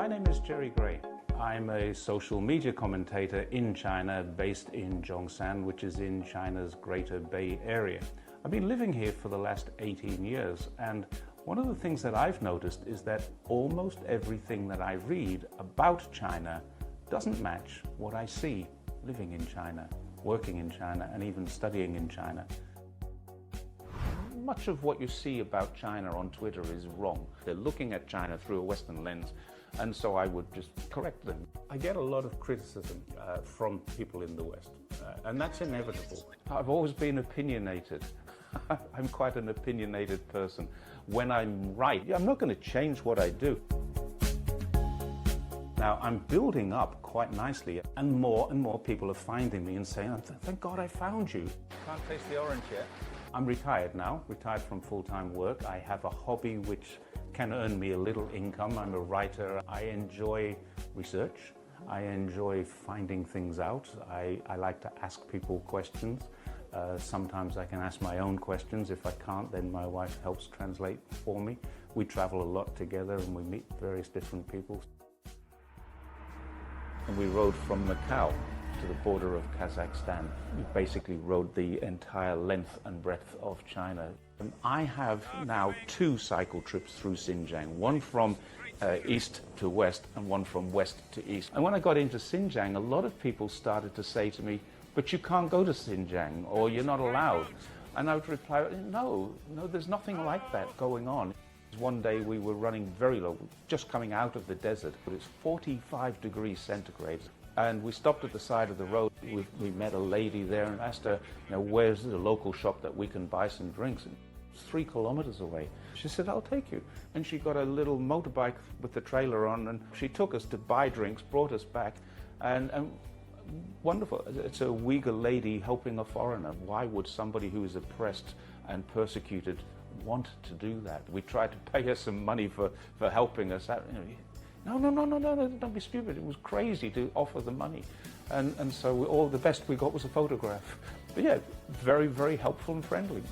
My name is Jerry Gray. I'm a social media commentator in China based in Zhongshan, which is in China's Greater Bay Area. I've been living here for the last 18 years, and one of the things that I've noticed is that almost everything that I read about China doesn't match what I see living in China, working in China, and even studying in China. Much of what you see about China on Twitter is wrong. They're looking at China through a Western lens, and so I would just correct them. I get a lot of criticism from people in the West, and that's inevitable. I've always been opinionated. I'm quite an opinionated person. When I'm right, I'm not going to change what I do. Now, I'm building up quite nicely, and more people are finding me and saying, thank God I found you. Can't taste the orange yet. I'm retired now, retired from full-time work. I have a hobby which can earn me a little income. I'm a writer. I enjoy research. I enjoy finding things out. I like to ask people questions. Sometimes I can ask my own questions. If I can't, then my wife helps translate for me. We travel a lot together and we meet various different people. And we rode from Macau to the border of Kazakhstan. We basically rode the entire length and breadth of China. And I have now 2 cycle trips through Xinjiang, one from east to west and one from west to east. And when I got into Xinjiang, a lot of people started to say to me, but you can't go to Xinjiang, or you're not allowed. And I would reply, no, there's nothing like that going on. One day we were running very low, just coming out of the desert, but it's 45 degrees centigrade. And we stopped at the side of the road. We met a lady there and asked her, where's the local shop that we can buy some drinks? And it's 3 kilometers away. She said, I'll take you. And she got a little motorbike with the trailer on, and she took us to buy drinks, brought us back, and wonderful. It's a Uyghur lady helping a foreigner. Why would somebody who is oppressed and persecuted want to do that? We tried to pay her some money for helping us out. No, don't be stupid. It was crazy to offer the money. And so all the best we got was a photograph. But yeah, very, very helpful and friendly.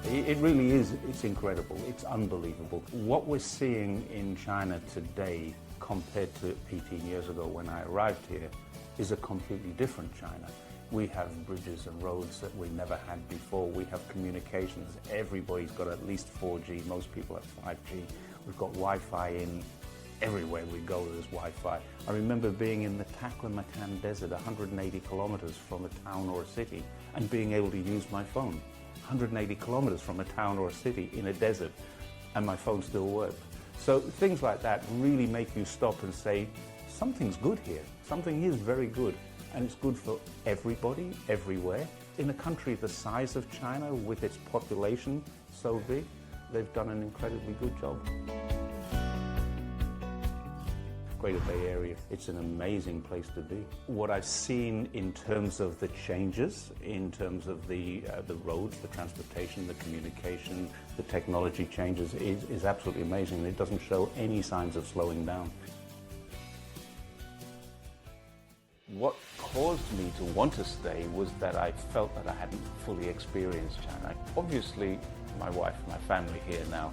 It really is, it's incredible, it's unbelievable. What we're seeing in China today compared to 18 years ago when I arrived here is a completely different China. We have bridges and roads that we never had before. We have communications. Everybody's got at least 4G. Most people have 5G. We've got Wi-Fi in everywhere we go. There's Wi-Fi. I remember being in the Taklamakan Desert, 180 kilometers from a town or a city, and being able to use my phone. 180 kilometers from a town or a city in a desert, and my phone still worked. So things like that really make you stop and say, something's good here. Something is very good. And it's good for everybody, everywhere. In a country the size of China, with its population so big, they've done an incredibly good job. Greater Bay Area, it's an amazing place to be. What I've seen in terms of the changes, in terms of the roads, the transportation, the communication, the technology changes is absolutely amazing. It doesn't show any signs of slowing down. What caused me to want to stay was that I felt that I hadn't fully experienced China. Obviously, my wife, my family here now.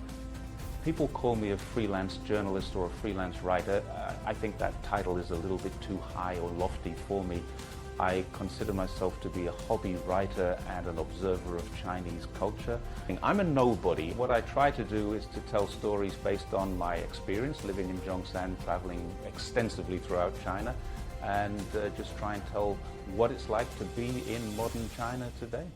People call me a freelance journalist or a freelance writer. I think that title is a little bit too high or lofty for me. I consider myself to be a hobby writer and an observer of Chinese culture. I'm a nobody. What I try to do is to tell stories based on my experience living in Zhongshan, traveling extensively throughout China, and just try and tell what it's like to be in modern China today.